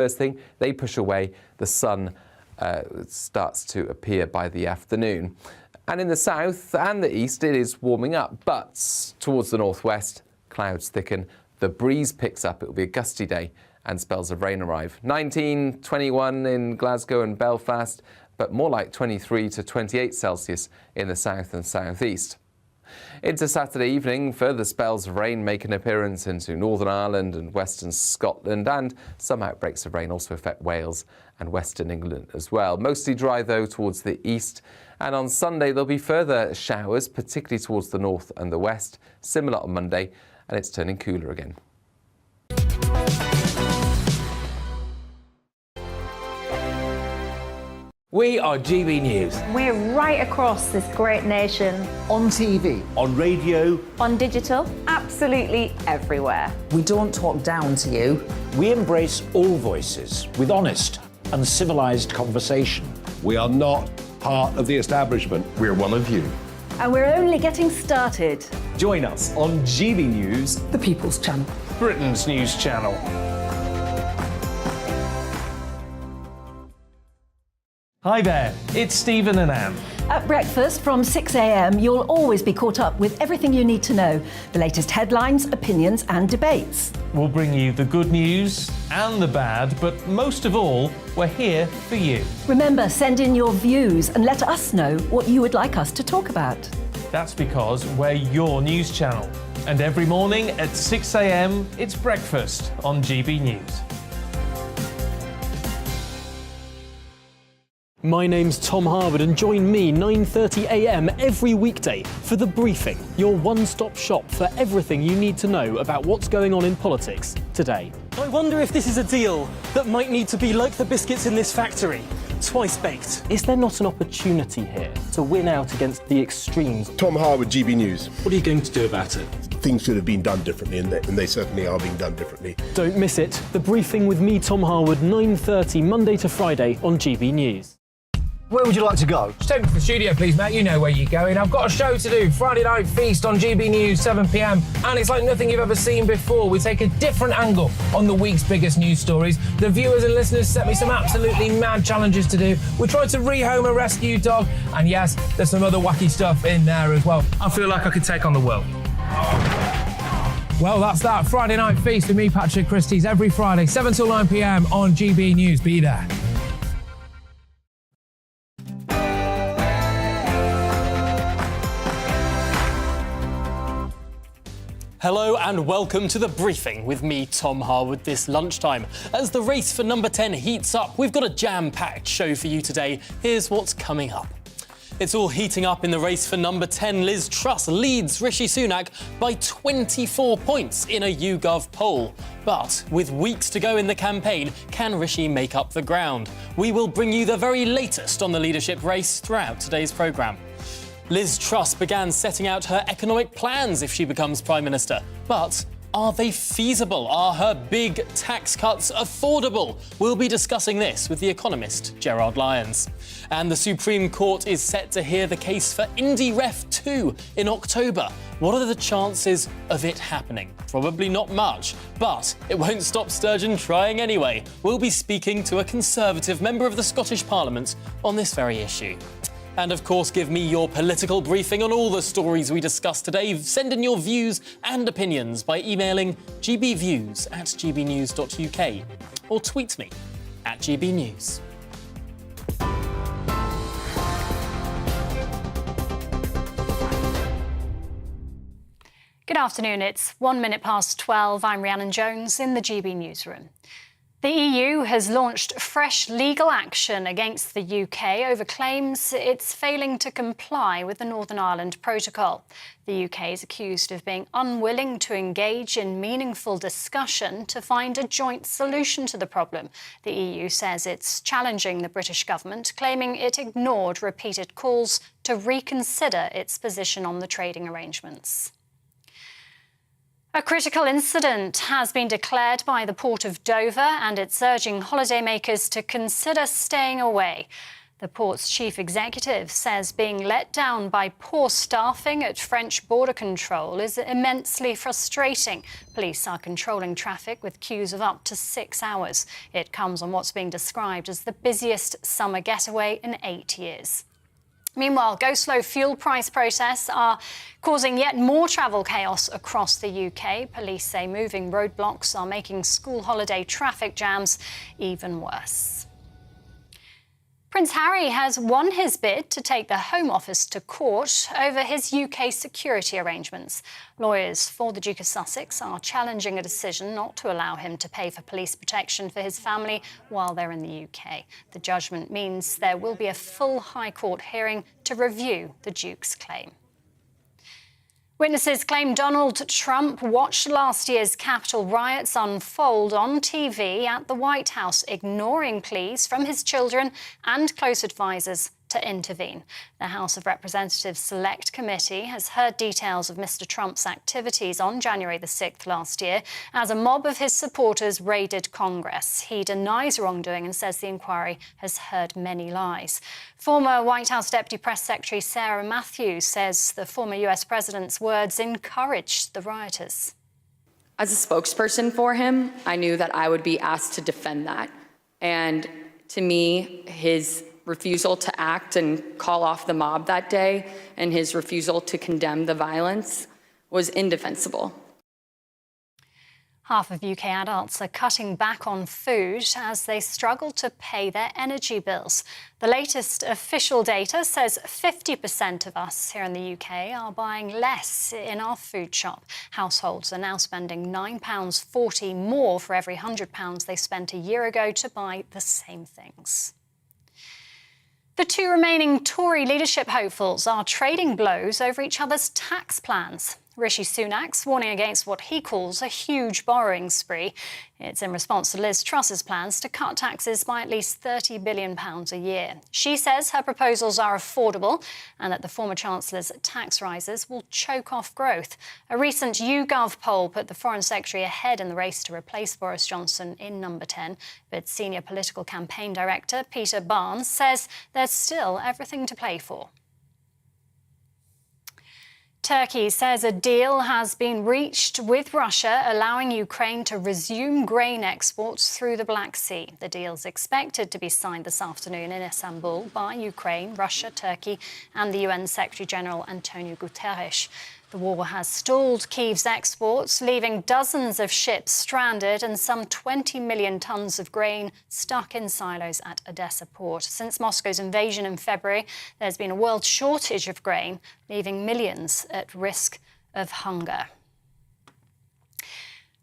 First thing, they push away. The sun starts to appear by the afternoon. And in the south and the east, it is warming up. But towards the northwest, clouds thicken. The breeze picks up. It will be a gusty day and spells of rain arrive. 19, 21 in Glasgow and Belfast, but more like 23 to 28 Celsius in the south and southeast. Into Saturday evening, further spells of rain make an appearance into Northern Ireland and western Scotland, and some outbreaks of rain also affect Wales and western England as well. Mostly dry, though, towards the east. And on Sunday, there'll be further showers, particularly towards the north and the west. Similar on Monday, and it's turning cooler again. We are GB News. We're right across this great nation. On TV. On radio. On digital. Absolutely everywhere. We don't talk down to you. We embrace all voices with honest and civilised conversation. We are not part of the establishment. We're one of you. And we're only getting started. Join us on GB News, The People's Channel. Britain's news channel. Hi there, it's Stephen and Anne. At breakfast from 6 a.m, you'll always be caught up with everything you need to know, the latest headlines, opinions and debates. We'll bring you the good news and the bad, but most of all, we're here for you. Remember, send in your views and let us know what you would like us to talk about. That's because we're your news channel. And every morning at 6 a.m, it's breakfast on GB News. My name's Tom Harwood and join me 9:30 a.m. every weekday for The Briefing, your one-stop shop for everything you need to know about what's going on in politics today. I wonder if this is a deal that might need to be like the biscuits in this factory, twice baked. Is there not an opportunity here to win out against the extremes? Tom Harwood, GB News. What are you going to do about it? Things should have been done differently, and they certainly are being done differently. Don't miss it. The Briefing with me, Tom Harwood, 9:30 Monday to Friday on GB News. Where would you like to go? Just take me to the studio, please, mate. You know where you're going. I've got a show to do. Friday Night Feast on GB News, 7 p.m. And it's like nothing you've ever seen before. We take a different angle on the week's biggest news stories. The viewers and listeners set me some absolutely mad challenges to do. We tried to rehome a rescue dog. And yes, there's some other wacky stuff in there as well. I feel like I could take on the world. Well, that's that. Friday Night Feast with me, Patrick Christie's, every Friday, 7 till 9 p.m. on GB News. Be there. Hello and welcome to The Briefing with me, Tom Harwood, this lunchtime. As the race for number 10 heats up, we've got a jam-packed show for you today. Here's what's coming up. It's all heating up in the race for number 10. Liz Truss leads Rishi Sunak by 24 points in a YouGov poll. But with weeks to go in the campaign, can Rishi make up the ground? We will bring you the very latest on the leadership race throughout today's programme. Liz Truss began setting out her economic plans if she becomes Prime Minister. But are they feasible? Are her big tax cuts affordable? We'll be discussing this with the economist Gerard Lyons. And the Supreme Court is set to hear the case for IndyRef 2 in October. What are the chances of it happening? Probably not much, but it won't stop Sturgeon trying anyway. We'll be speaking to a Conservative member of the Scottish Parliament on this very issue. And of course, give me your political briefing on all the stories we discussed today. Send in your views and opinions by emailing gbviews@gbnews.uk or tweet me @gbnews. Good afternoon, it's 1 minute past 12. I'm Rhiannon Jones in the GB newsroom. The EU has launched fresh legal action against the UK over claims it's failing to comply with the Northern Ireland Protocol. The UK is accused of being unwilling to engage in meaningful discussion to find a joint solution to the problem. The EU says it's challenging the British government, claiming it ignored repeated calls to reconsider its position on the trading arrangements. A critical incident has been declared by the Port of Dover and it's urging holidaymakers to consider staying away. The port's chief executive says being let down by poor staffing at French border control is immensely frustrating. Police are controlling traffic with queues of up to 6 hours. It comes on what's being described as the busiest summer getaway in 8 years. Meanwhile, go-slow fuel price protests are causing yet more travel chaos across the UK. Police say moving roadblocks are making school holiday traffic jams even worse. Prince Harry has won his bid to take the Home Office to court over his UK security arrangements. Lawyers for the Duke of Sussex are challenging a decision not to allow him to pay for police protection for his family while they're in the UK. The judgment means there will be a full High Court hearing to review the Duke's claim. Witnesses claim Donald Trump watched last year's Capitol riots unfold on TV at the White House, ignoring pleas from his children and close advisors to intervene. The House of Representatives Select Committee has heard details of Mr. Trump's activities on January the 6th last year as a mob of his supporters raided Congress. He denies wrongdoing and says the inquiry has heard many lies. Former White House Deputy Press Secretary Sarah Matthews says the former US president's words encouraged the rioters. As a spokesperson for him, I knew that I would be asked to defend that. And to me, his refusal to act and call off the mob that day and his refusal to condemn the violence was indefensible. Half of UK adults are cutting back on food as they struggle to pay their energy bills. The latest official data says 50% of us here in the UK are buying less in our food shop. Households are now spending £9.40 more for every £100 they spent a year ago to buy the same things. The two remaining Tory leadership hopefuls are trading blows over each other's tax plans. Rishi Sunak's warning against what he calls a huge borrowing spree. It's in response to Liz Truss's plans to cut taxes by at least £30 billion a year. She says her proposals are affordable and that the former Chancellor's tax rises will choke off growth. A recent YouGov poll put the Foreign Secretary ahead in the race to replace Boris Johnson in number 10, but senior political campaign director Peter Barnes says there's still everything to play for. Turkey says a deal has been reached with Russia, allowing Ukraine to resume grain exports through the Black Sea. The deal is expected to be signed this afternoon in Istanbul by Ukraine, Russia, Turkey and the UN Secretary-General Antonio Guterres. The war has stalled Kyiv's exports, leaving dozens of ships stranded and some 20 million tonnes of grain stuck in silos at Odessa port. Since Moscow's invasion in February, there's been a world shortage of grain, leaving millions at risk of hunger.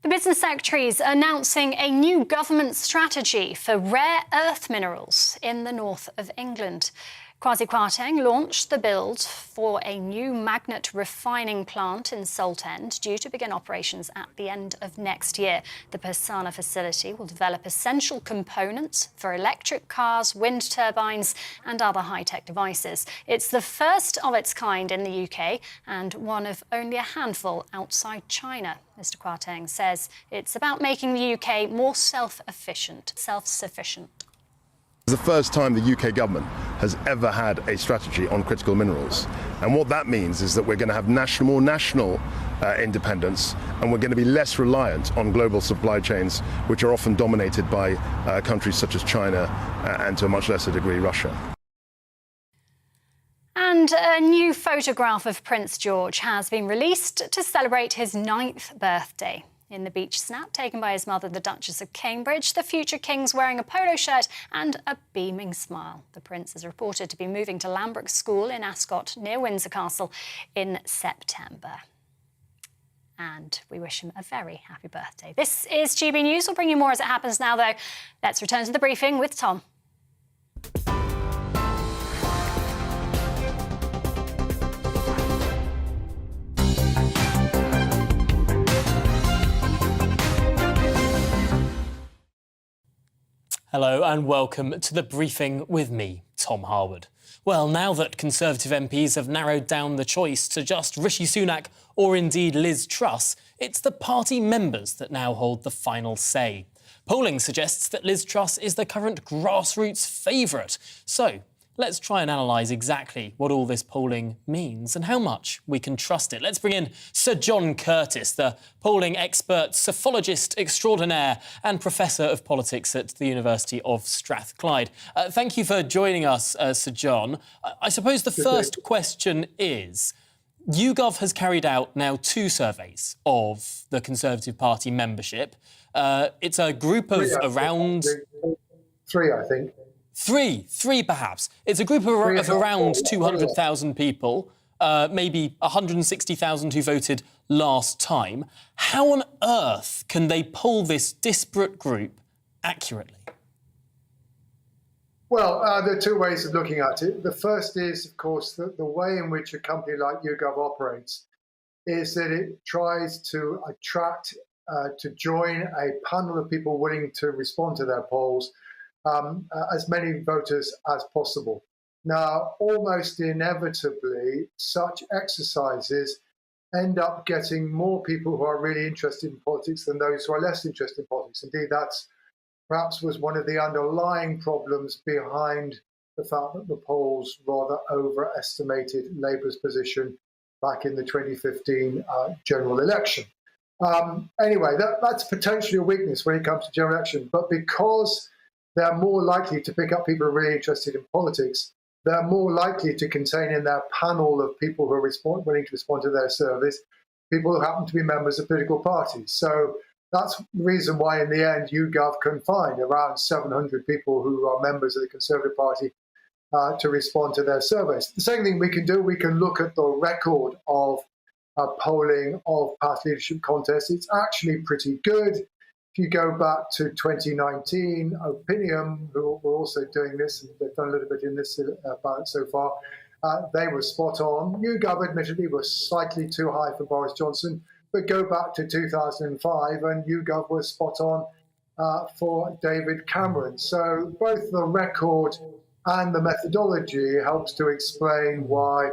The Business Secretary is announcing a new government strategy for rare earth minerals in the north of England. Kwasi Kwarteng launched the build for a new magnet refining plant in Saltend, due to begin operations at the end of next year. The Persana facility will develop essential components for electric cars, wind turbines and other high-tech devices. It's the first of its kind in the UK and one of only a handful outside China. Mr. Kwarteng says it's about making the UK more self-sufficient. It's the first time the UK government has ever had a strategy on critical minerals. And what that means is that we're going to have more national independence, and we're going to be less reliant on global supply chains, which are often dominated by countries such as China and to a much lesser degree Russia. And a new photograph of Prince George has been released to celebrate his 9th birthday. In the beach snap taken by his mother, the Duchess of Cambridge, the future king's wearing a polo shirt and a beaming smile. The prince is reported to be moving to Lambrook School in Ascot, near Windsor Castle, in September. And we wish him a very happy birthday. This is GB News. We'll bring you more as it happens now, though. Let's return to the briefing with Tom. Hello and welcome to the briefing with me, Tom Harwood. Well, now that Conservative MPs have narrowed down the choice to just Rishi Sunak or indeed Liz Truss, it's the party members that now hold the final say. Polling suggests that Liz Truss is the current grassroots favourite. So, Let's try and analyse exactly what all this polling means and how much we can trust it. Let's bring in Sir John Curtice, the polling expert, psephologist extraordinaire and Professor of Politics at the University of Strathclyde. Thank you for joining us, Sir John. I suppose the first question is, YouGov has carried out now 2 surveys of the Conservative Party membership. It's a group of around... 3, I think. Three perhaps. It's a group of around 200,000 people, maybe 160,000 who voted last time. How on earth can they poll this disparate group accurately? Well, there are 2 ways of looking at it. The first is, of course, the way in which a company like YouGov operates is that it tries to attract, to join a panel of people willing to respond to their polls, as many voters as possible. Now, almost inevitably, such exercises end up getting more people who are really interested in politics than those who are less interested in politics. Indeed, that's perhaps was one of the underlying problems behind the fact that the polls rather overestimated Labour's position back in the 2015 general election. Anyway, that's potentially a weakness when it comes to general election, but because they're more likely to pick up people who are really interested in politics, they're more likely to contain in their panel of people who are willing to respond to their service, people who happen to be members of political parties. So that's the reason why, in the end, YouGov can find around 700 people who are members of the Conservative Party to respond to their surveys. The second thing we can do, we can look at the record of polling of past leadership contests. It's actually pretty good. If you go back to 2019, Opinion, who were also doing this, and they've done a little bit in this ballot so far, they were spot on. YouGov, admittedly, was slightly too high for Boris Johnson, but go back to 2005 and YouGov was spot on for David Cameron. So both the record and the methodology helps to explain why,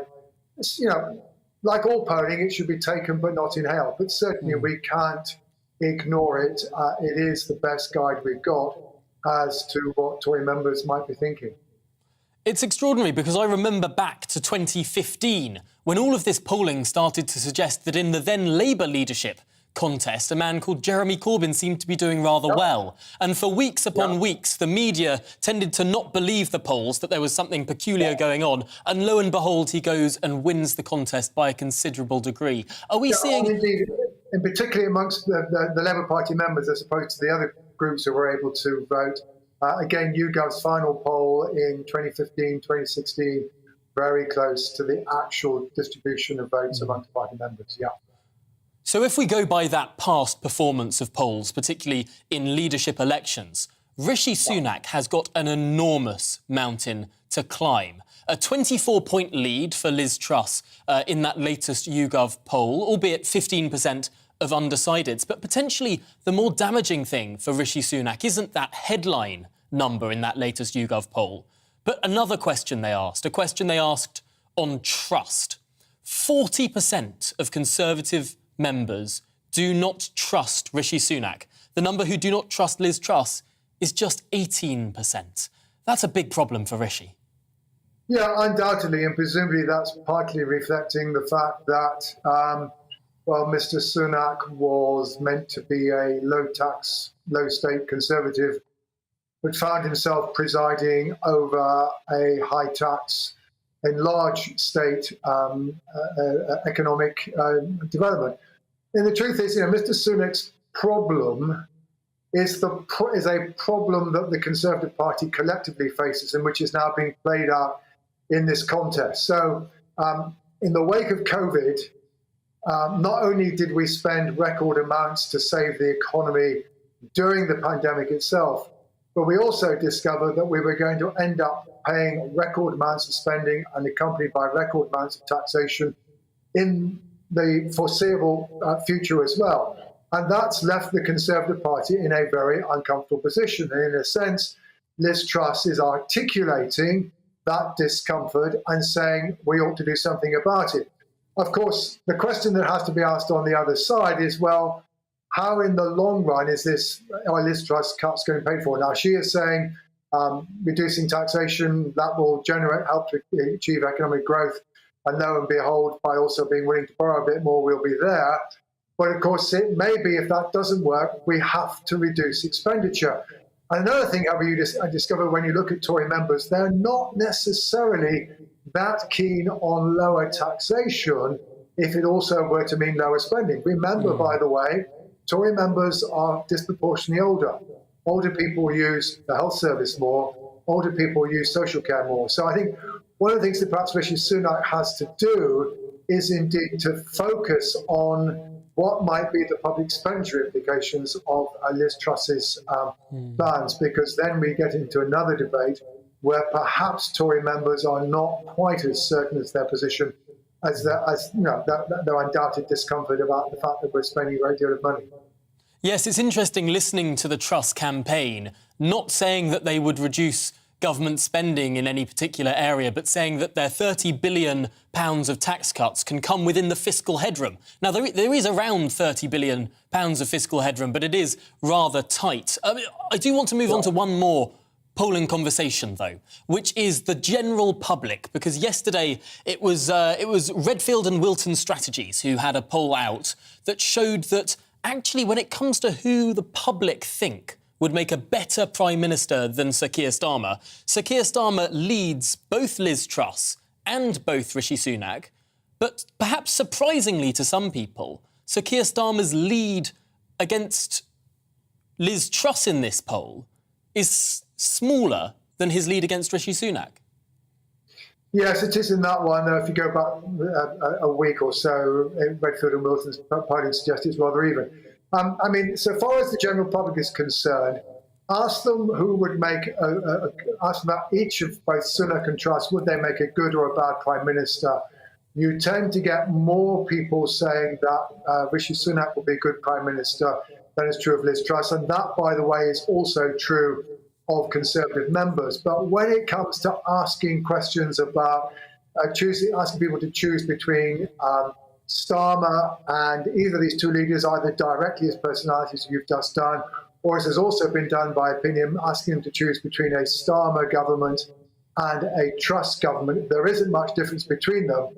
like all polling, it should be taken but not inhaled. But certainly we can't ignore it. It is the best guide we've got as to what Tory members might be thinking. It's extraordinary because I remember back to 2015 when all of this polling started to suggest that in the then Labour leadership contest, a man called Jeremy Corbyn seemed to be doing rather well. And for weeks upon weeks, the media tended to not believe the polls, that there was something peculiar going on. And lo and behold, he goes and wins the contest by a considerable degree. Are we seeing... Indeed, and particularly amongst the Labour Party members, as opposed to the other groups who were able to vote. Again, YouGov's final poll in 2015, 2016, very close to the actual distribution of votes amongst party members, So if we go by that past performance of polls, particularly in leadership elections, Rishi Sunak has got an enormous mountain to climb. A 24-point lead for Liz Truss in that latest YouGov poll, albeit 15% of undecideds. But potentially the more damaging thing for Rishi Sunak isn't that headline number in that latest YouGov poll, but another question they asked, a question they asked on trust. 40% of Conservative members do not trust Rishi Sunak. The number who do not trust Liz Truss is just 18%. That's a big problem for Rishi. Yeah, undoubtedly, and presumably that's partly reflecting the fact that, Mr. Sunak was meant to be a low-tax, low-state Conservative, but found himself presiding over a high-tax, enlarged state economic development. And the truth is, Mr. Sunak's problem is a problem that the Conservative Party collectively faces and which is now being played out in this contest. So in the wake of COVID, not only did we spend record amounts to save the economy during the pandemic itself, but we also discovered that we were going to end up paying record amounts of spending and accompanied by record amounts of taxation in the foreseeable future as well. And that's left the Conservative Party in a very uncomfortable position. And in a sense, Liz Truss is articulating that discomfort and saying we ought to do something about it. Of course, the question that has to be asked on the other side is, well, how in the long run is this Liz Truss cuts going to pay for? Now, she is saying reducing taxation, that will help to achieve economic growth. And lo and behold, by also being willing to borrow a bit more, we'll be there. But of course, it may be if that doesn't work, we have to reduce expenditure. Another thing, however, I discover when you look at Tory members, they're not necessarily that keen on lower taxation if it also were to mean lower spending. Remember, by the way, Tory members are disproportionately older. Older people use the health service more. Older people use social care more. So I think one of the things that perhaps Rishi Sunak has to do is indeed to focus on what might be the public expenditure implications of Liz Truss's plans, because then we get into another debate where perhaps Tory members are not quite as certain as their position as their undoubted discomfort about the fact that we're spending a great deal of money. Yes, it's interesting listening to the Truss campaign, not saying that they would reduce government spending in any particular area, but saying that their £30 billion of tax cuts can come within the fiscal headroom. Now, there is around £30 billion of fiscal headroom, but it is rather tight. I do want to move on to one more polling conversation, though, which is the general public, because yesterday it was Redfield and Wilton Strategies who had a poll out that showed that actually when it comes to who the public think would make a better Prime Minister than Sir Keir Starmer leads both Liz Truss and both Rishi Sunak, but perhaps surprisingly to some people, Sir Keir Starmer's lead against Liz Truss in this poll is smaller than his lead against Rishi Sunak. Yes, it is in that one. If you go back a week or so, Redfield and Wilton's polling suggested it's rather even. I mean, so far as the general public is concerned, ask them who would make, ask them about each of both Sunak and Truss, would they make a good or a bad Prime Minister? You tend to get more people saying that Rishi Sunak will be a good Prime Minister than is true of Liz Truss. And that, by the way, is also true of Conservative members. But when it comes to asking questions about asking people to choose between Starmer and either of these two leaders, either directly as personalities you've just done, or as has also been done by opinion, asking them to choose between a Starmer government and a Truss government, there isn't much difference between them.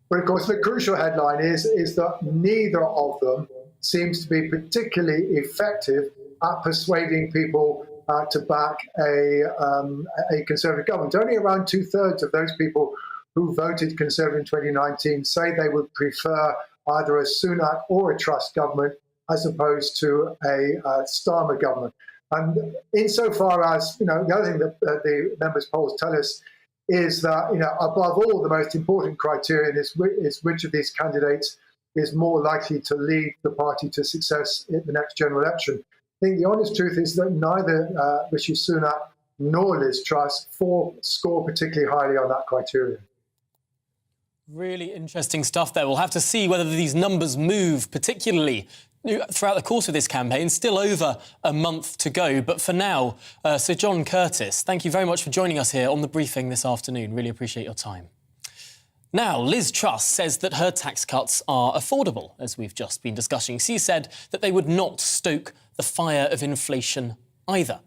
But of course, the crucial headline is that neither of them seems to be particularly effective at persuading people to back a Conservative government. Only around 2/3 of those people who voted Conservative in 2019 say they would prefer either a Sunak or a Truss government as opposed to a Starmer government. And insofar as, the other thing that the members' polls tell us is that, above all, the most important criterion is which of these candidates is more likely to lead the party to success in the next general election. I think the honest truth is that neither Rishi Sunak nor Liz Truss score particularly highly on that criterion. Really interesting stuff there. We'll have to see whether these numbers move, particularly throughout the course of this campaign. Still over a month to go. But for now, Sir John Curtice, thank you very much for joining us here on The Briefing this afternoon. Really appreciate your time. Now, Liz Truss says that her tax cuts are affordable, as we've just been discussing. She said that they would not stoke the fire of inflation either.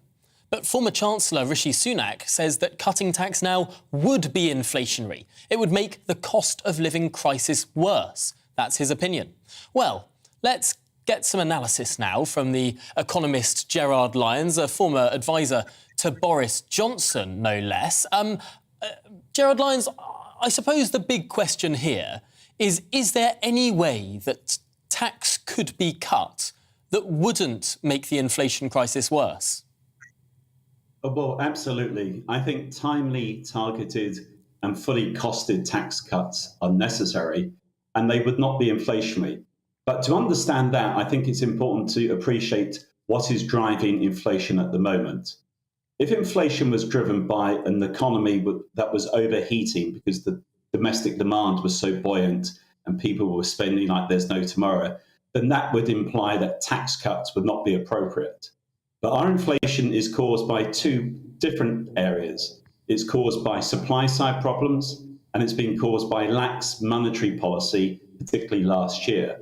But former Chancellor Rishi Sunak says that cutting tax now would be inflationary. It would make the cost of living crisis worse. That's his opinion. Well, let's get some analysis now from the economist Gerard Lyons, a former advisor to Boris Johnson, no less. Gerard Lyons, I suppose the big question here is there any way that tax could be cut that wouldn't make the inflation crisis worse? Oh, well, absolutely. I think timely, targeted and fully costed tax cuts are necessary, and they would not be inflationary. But to understand that, I think it's important to appreciate what is driving inflation at the moment. If inflation was driven by an economy that was overheating because the domestic demand was so buoyant and people were spending like there's no tomorrow, then that would imply that tax cuts would not be appropriate. But our inflation is caused by two different areas. It's caused by supply side problems, and it's been caused by lax monetary policy, particularly last year.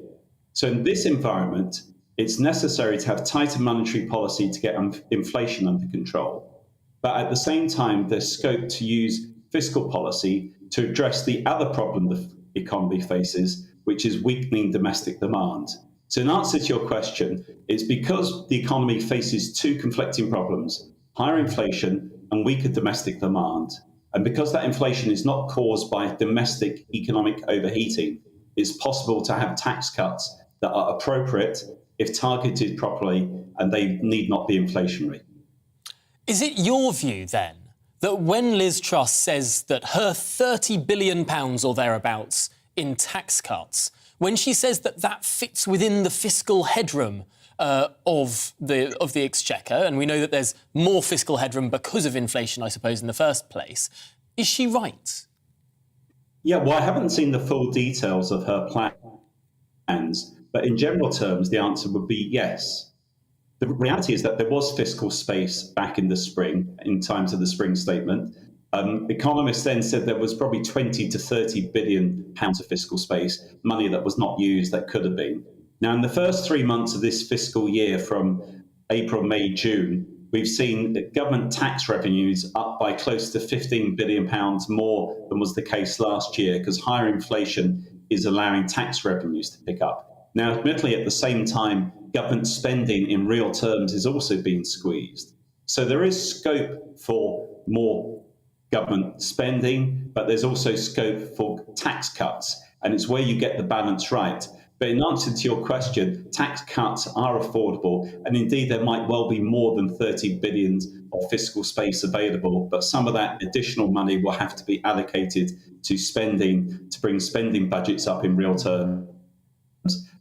So in this environment, it's necessary to have tighter monetary policy to get inflation under control. But at the same time, there's scope to use fiscal policy to address the other problem the economy faces, which is weakening domestic demand. So in answer to your question, it's because the economy faces two conflicting problems, higher inflation and weaker domestic demand. And because that inflation is not caused by domestic economic overheating, it's possible to have tax cuts that are appropriate if targeted properly, and they need not be inflationary. Is it your view, then, that when Liz Truss says that her £30 billion or thereabouts in tax cuts, when she says that that fits within the fiscal headroom of the Exchequer, and we know that there's more fiscal headroom because of inflation, I suppose, in the first place, is she right? Yeah, well, I haven't seen the full details of her plans, but in general terms, the answer would be yes. The reality is that there was fiscal space back in the spring, in times of the spring statement. Economists then said there was probably 20 to 30 billion pounds of fiscal space, money that was not used that could have been. Now, in the first 3 months of this fiscal year, from April, May, June, we've seen that government tax revenues up by close to £15 billion more than was the case last year, because higher inflation is allowing tax revenues to pick up. Now, admittedly, at the same time, government spending in real terms is also being squeezed. So there is scope for more government spending, but there's also scope for tax cuts, and it's where you get the balance right. But in answer to your question, tax cuts are affordable, and indeed there might well be more than 30 billion of fiscal space available, but some of that additional money will have to be allocated to spending, to bring spending budgets up in real terms.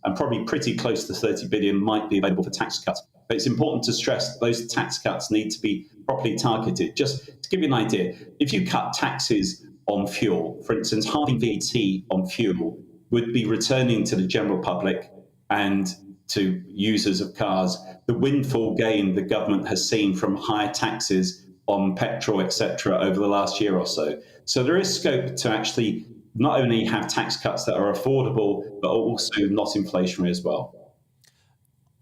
And probably pretty close to 30 billion might be available for tax cuts. But it's important to stress that those tax cuts need to be properly targeted. Just to give you an idea, if you cut taxes on fuel, for instance, halving VAT on fuel would be returning to the general public and to users of cars the windfall gain the government has seen from higher taxes on petrol, etc., over the last year or so. So there is scope to actually not only have tax cuts that are affordable, but also not inflationary as well.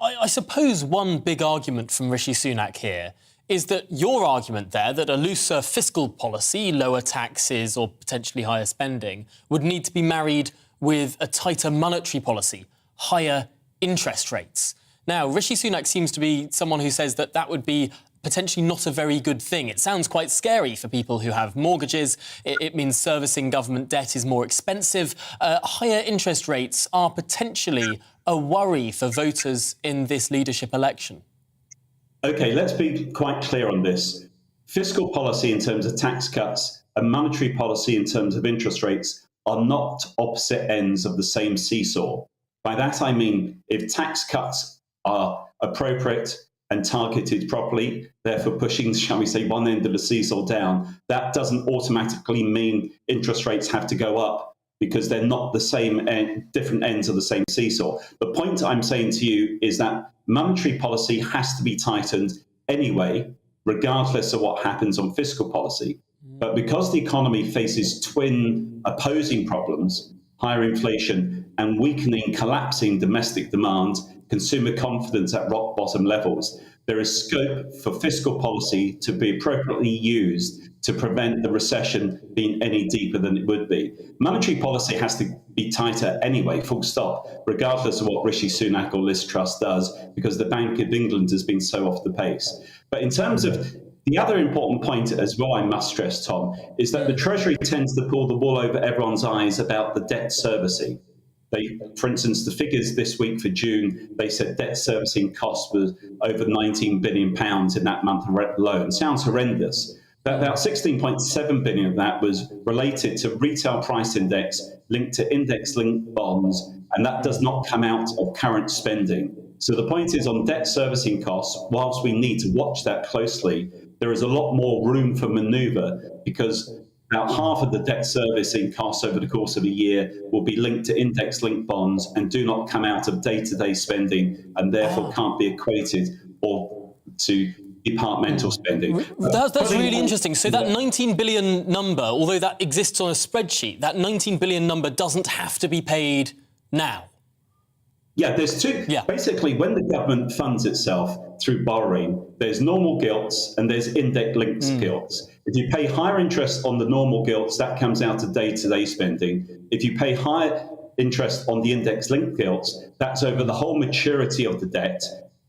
I suppose one big argument from Rishi Sunak here is that your argument there, that a looser fiscal policy, lower taxes or potentially higher spending, would need to be married with a tighter monetary policy, higher interest rates. Now, Rishi Sunak seems to be someone who says that that would be potentially not a very good thing. It sounds quite scary for people who have mortgages. It means servicing government debt is more expensive. Higher interest rates are potentially a worry for voters in this leadership election. OK, let's be quite clear on this. Fiscal policy in terms of tax cuts and monetary policy in terms of interest rates are not opposite ends of the same seesaw. By that, I mean, if tax cuts are appropriate and targeted properly, therefore pushing, shall we say, one end of the seesaw down, that doesn't automatically mean interest rates have to go up, because they're not the same different ends of the same seesaw. The point I'm saying to you is that monetary policy has to be tightened anyway, regardless of what happens on fiscal policy. But because the economy faces twin opposing problems, higher inflation and weakening, collapsing domestic demand, consumer confidence at rock bottom levels, there is scope for fiscal policy to be appropriately used to prevent the recession being any deeper than it would be. Monetary policy has to be tighter anyway, full stop, regardless of what Rishi Sunak or Liz Truss does, because the Bank of England has been so off the pace. But in terms of the other important point as well, I must stress, Tom, is that the Treasury tends to pull the wool over everyone's eyes about the debt servicing. For instance, the figures this week for June, they said debt servicing costs was over £19 billion in that month alone. Sounds horrendous. But about 16.7 billion of that was related to retail price index linked to index-linked bonds, and that does not come out of current spending. So the point is, on debt servicing costs, whilst we need to watch that closely, there is a lot more room for manoeuvre, because about half of the debt servicing costs over the course of a year will be linked to index-linked bonds and do not come out of day-to-day spending, and therefore can't be equated or to departmental spending. That's really interesting. So that 19 billion number, although that exists on a spreadsheet, that 19 billion number doesn't have to be paid now. Yeah, there's two. Yeah. Basically, when the government funds itself through borrowing, there's normal gilts and there's index-linked gilts. If you pay higher interest on the normal gilts, that comes out of day-to-day spending. If you pay higher interest on the index-linked gilts, that's over the whole maturity of the debt.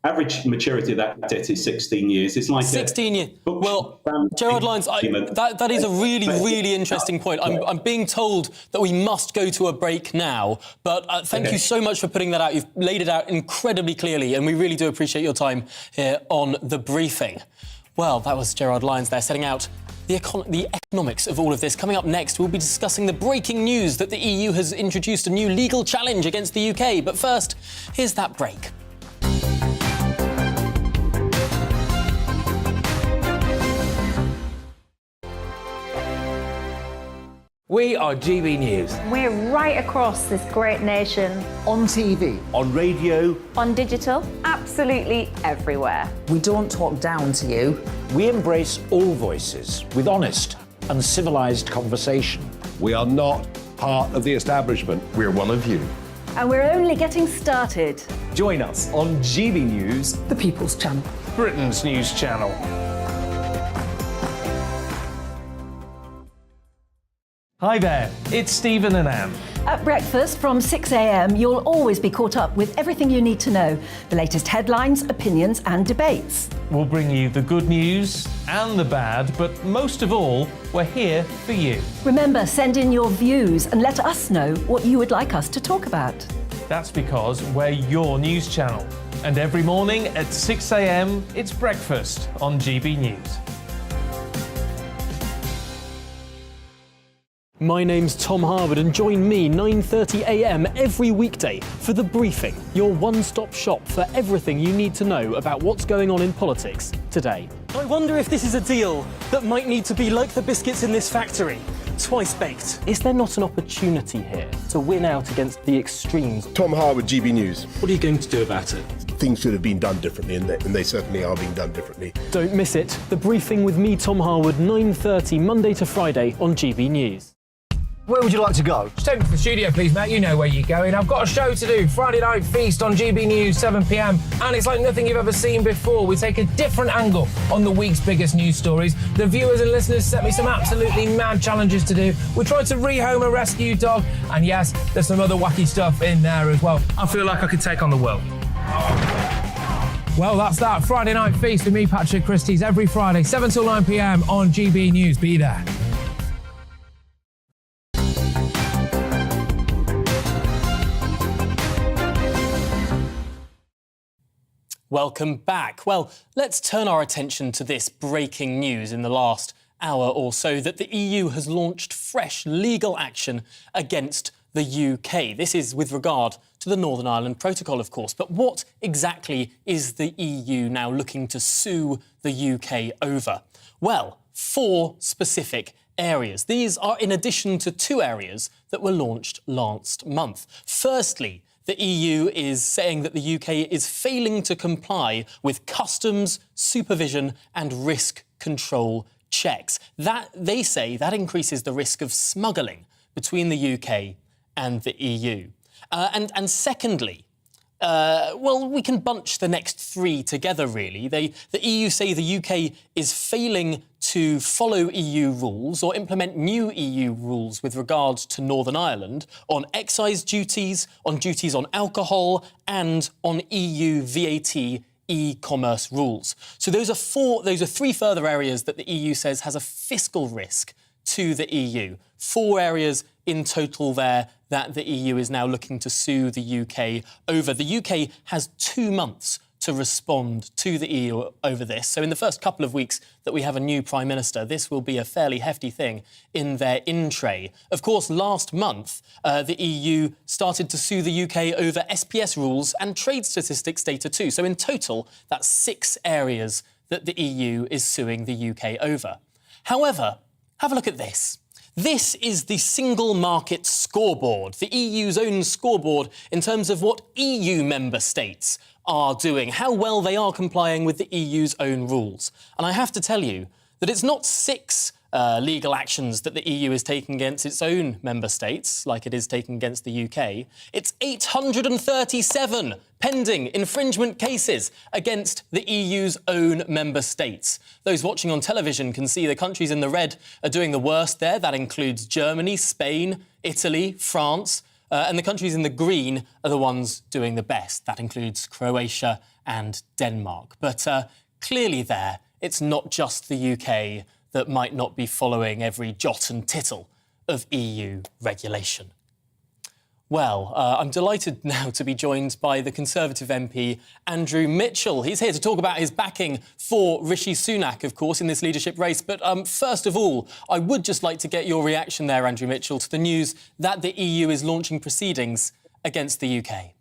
Average maturity of that debt is 16 years. It's like 16 years. Well, Gerard Lyons, that is a really, really interesting point. I'm being told that we must go to a break now, but thank you so much for putting that out. You've laid it out incredibly clearly, and we really do appreciate your time here on The Briefing. Well, that was Gerard Lyons there, setting out the economics of all of this. Coming up next, we'll be discussing the breaking news that the EU has introduced a new legal challenge against the UK. But first, here's that break. We are GB News. We're right across this great nation. On TV. On radio. On digital. Absolutely everywhere. We don't talk down to you. We embrace all voices with honest and civilised conversation. We are not part of the establishment. We're one of you. And we're only getting started. Join us on GB News, The People's Channel. Britain's news channel. Hi there, it's Stephen and Anne. At breakfast from 6 a.m, you'll always be caught up with everything you need to know, the latest headlines, opinions and debates. We'll bring you the good news and the bad, but most of all, we're here for you. Remember, send in your views and let us know what you would like us to talk about. That's because we're your news channel. And every morning at 6 a.m, it's breakfast on GB News. My name's Tom Harwood, and join me 9:30 a.m. every weekday for The Briefing, your one-stop shop for everything you need to know about what's going on in politics today. I wonder if this is a deal that might need to be like the biscuits in this factory, twice baked. Is there not an opportunity here to win out against the extremes? Tom Harwood, GB News. What are you going to do about it? Things should have been done differently, and they certainly are being done differently. Don't miss it. The Briefing with me, Tom Harwood, 9:30 Monday to Friday on GB News. Where would you like to go? Just take me to the studio, please, Matt. You know where you're going. I've got a show to do. Friday Night Feast on GB News, 7 p.m. And it's like nothing you've ever seen before. We take a different angle on the week's biggest news stories. The viewers and listeners set me some absolutely mad challenges to do. We tried to rehome a rescue dog. And yes, there's some other wacky stuff in there as well. I feel like I could take on the world. Well, that's that. Friday Night Feast with me, Patrick Christie's, every Friday, 7 till 9 p.m. on GB News. Be there. Welcome back. Well, let's turn our attention to this breaking news in the last hour or so that the EU has launched fresh legal action against the UK. This is with regard to the Northern Ireland Protocol, of course. But what exactly is the EU now looking to sue the UK over? Well, 4 specific areas. These are in addition to 2 areas that were launched last month. Firstly, the EU is saying that the UK is failing to comply with customs, supervision and risk control checks. That, they say, that increases the risk of smuggling between the UK and the EU. And secondly, well, we can bunch the next 3 together, really. The EU say the UK is failing to follow EU rules or implement new EU rules with regards to Northern Ireland on excise duties, on duties on alcohol and on EU VAT e-commerce rules. So those are 3 further areas that the EU says has a fiscal risk to the EU. 4 areas in total there that the EU is now looking to sue the UK over. The UK has 2 months to respond to the EU over this. So in the first couple of weeks that we have a new Prime Minister, this will be a fairly hefty thing in their in-tray. Of course, last month, the EU started to sue the UK over SPS rules and trade statistics data too. So in total, that's 6 areas that the EU is suing the UK over. However, have a look at this. This is the single market scoreboard, the EU's own scoreboard in terms of what EU member states are doing, how well they are complying with the EU's own rules. And I have to tell you that it's not 6 legal actions that the EU is taking against its own member states, like it is taking against the UK, it's 837 pending infringement cases against the EU's own member states. Those watching on television can see the countries in the red are doing the worst there. That includes Germany, Spain, Italy, France, and the countries in the green are the ones doing the best. That includes Croatia and Denmark. But clearly there, it's not just the UK that might not be following every jot and tittle of EU regulation. Well, I'm delighted now to be joined by the Conservative MP, Andrew Mitchell. He's here to talk about his backing for Rishi Sunak, of course, in this leadership race. But first of all, I would just like to get your reaction there, Andrew Mitchell, to the news that the EU is launching proceedings against the UK.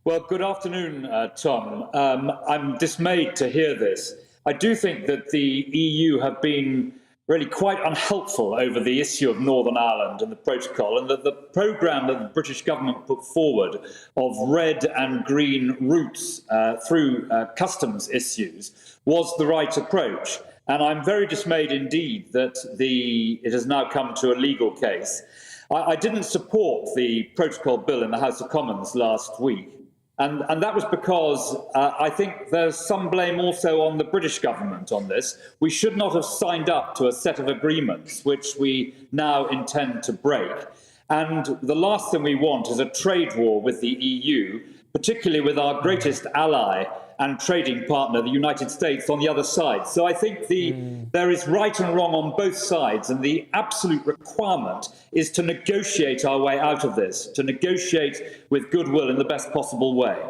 Well, good afternoon, Tom. I'm dismayed to hear this. I do think that the EU have been really quite unhelpful over the issue of Northern Ireland and the protocol, and that the programme that the British government put forward of red and green routes through customs issues was the right approach. And I'm very dismayed indeed that it has now come to a legal case. I didn't support the protocol bill in the House of Commons last week. And that was because I think there's some blame also on the British government on this. We should not have signed up to a set of agreements which we now intend to break. And the last thing we want is a trade war with the EU, particularly with our greatest ally and trading partner, the United States, on the other side. So I think there is right and wrong on both sides, and the absolute requirement is to negotiate our way out of this, to negotiate with goodwill in the best possible way.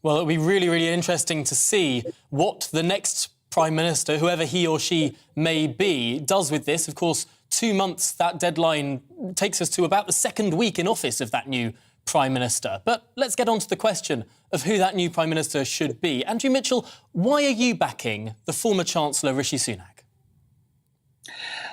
Well, it'll be really, really interesting to see what the next Prime Minister, whoever he or she may be, does with this. Of course, 2 months, that deadline takes us to about the second week in office of that new Prime Minister. But let's get on to the question of who that new Prime Minister should be. Andrew Mitchell, why are you backing the former Chancellor Rishi Sunak?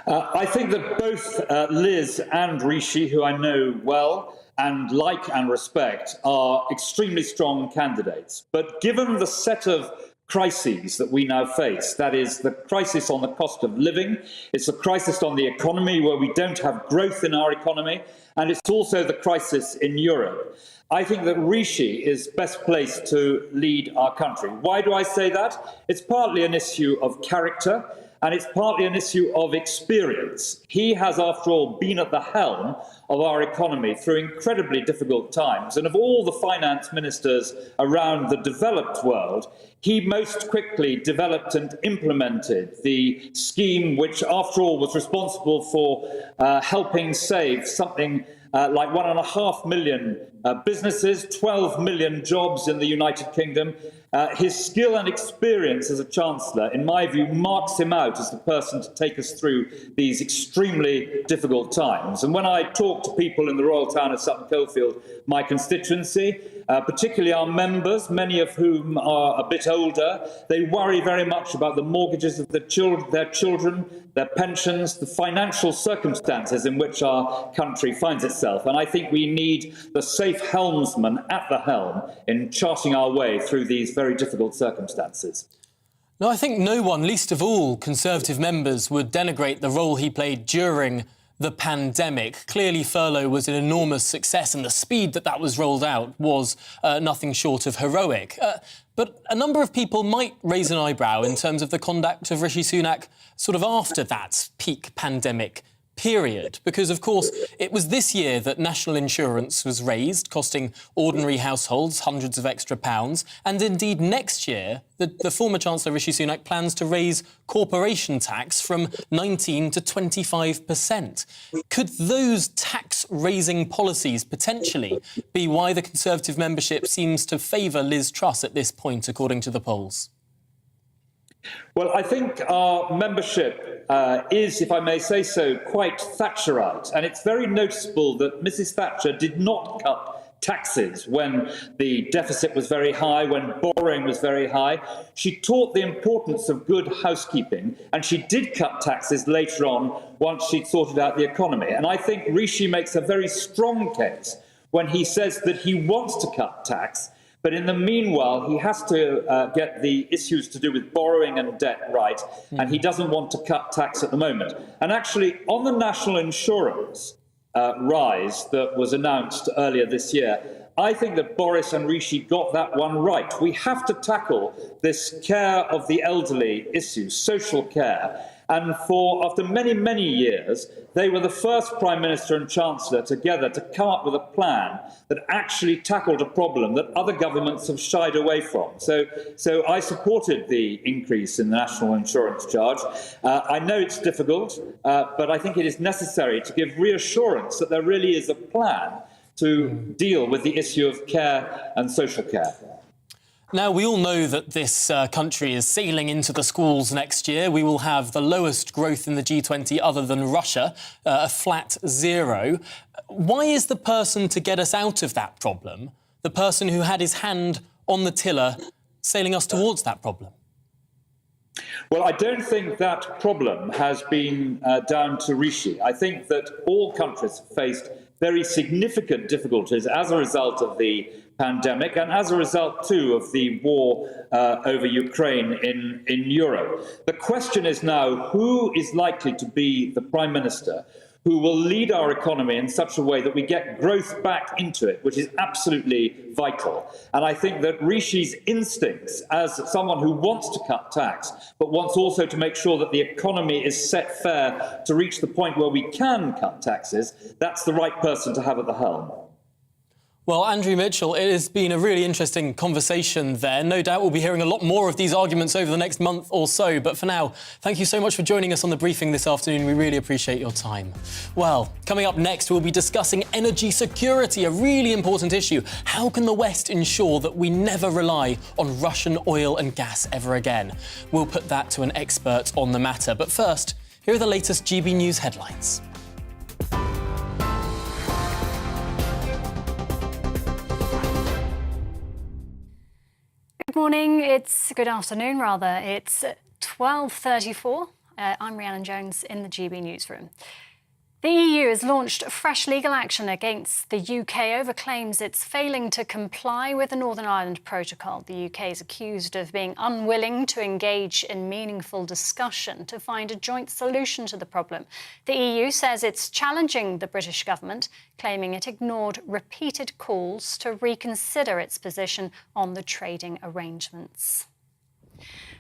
I think that both Liz and Rishi, who I know well and like and respect, are extremely strong candidates. But given the set of crises that we now face, that is the crisis on the cost of living, it's a crisis on the economy where we don't have growth in our economy, and it's also the crisis in Europe. I think that Rishi is best placed to lead our country. Why do I say that? It's partly an issue of character, and it's partly an issue of experience. He has, after all, been at the helm of our economy through incredibly difficult times. And of all the finance ministers around the developed world, he most quickly developed and implemented the scheme which, after all, was responsible for helping save something like 1.5 million businesses, 12 million jobs in the United Kingdom. His skill and experience as a Chancellor, in my view, marks him out as the person to take us through these extremely difficult times. And when I talk to people in the royal town of Sutton Coldfield, my constituency, particularly our members, many of whom are a bit older, they worry very much about the mortgages of their children, their pensions, the financial circumstances in which our country finds itself. And I think we need the safe helmsman at the helm in charting our way through these very difficult circumstances. No, I think no one, least of all Conservative members, would denigrate the role he played during the pandemic. Clearly, furlough was an enormous success, and the speed that was rolled out was nothing short of heroic. But a number of people might raise an eyebrow in terms of the conduct of Rishi Sunak sort of after that peak pandemic period, because, of course, it was this year that national insurance was raised, costing ordinary households hundreds of extra pounds, and indeed next year the former Chancellor Rishi Sunak plans to raise corporation tax from 19 to 25%. Could those tax-raising policies potentially be why the Conservative membership seems to favour Liz Truss at this point, according to the polls? Well, I think our membership is, if I may say so, quite Thatcherite. And it's very noticeable that Mrs. Thatcher did not cut taxes when the deficit was very high, when borrowing was very high. She taught the importance of good housekeeping, and she did cut taxes later on once she'd sorted out the economy. And I think Rishi makes a very strong case when he says that he wants to cut tax, But in the meanwhile, he has to get the issues to do with borrowing and debt right, and he doesn't want to cut tax at the moment. And actually, on the national insurance rise that was announced earlier this year, I think that Boris and Rishi got that one right. We have to tackle this care of the elderly issue, social care. And after many, many years, they were the first Prime Minister and Chancellor together to come up with a plan that actually tackled a problem that other governments have shied away from. So I supported the increase in the national insurance charge. I know it's difficult, but I think it is necessary to give reassurance that there really is a plan to deal with the issue of care and social care. Now, we all know that this country is sailing into the schools next year. We will have the lowest growth in the G20 other than Russia, a flat 0. Why is the person to get us out of that problem the person who had his hand on the tiller sailing us towards that problem? Well, I don't think that problem has been down to Rishi. I think that all countries have faced very significant difficulties as a result of the pandemic and as a result, too, of the war over Ukraine in Europe. The question is now, who is likely to be the Prime Minister who will lead our economy in such a way that we get growth back into it, which is absolutely vital. And I think that Rishi's instincts as someone who wants to cut tax, but wants also to make sure that the economy is set fair to reach the point where we can cut taxes, that's the right person to have at the helm. Well, Andrew Mitchell, it has been a really interesting conversation there. No doubt we'll be hearing a lot more of these arguments over the next month or so. But for now, thank you so much for joining us on the briefing this afternoon. We really appreciate your time. Well, coming up next, we'll be discussing energy security, a really important issue. How can the West ensure that we never rely on Russian oil and gas ever again? We'll put that to an expert on the matter. But first, here are the latest GB News headlines. Good morning. Good afternoon, rather. It's 12:34. I'm Rhiannon Jones in the GB newsroom. The EU has launched fresh legal action against the UK over claims it's failing to comply with the Northern Ireland Protocol. The UK is accused of being unwilling to engage in meaningful discussion to find a joint solution to the problem. The EU says it's challenging the British government, claiming it ignored repeated calls to reconsider its position on the trading arrangements.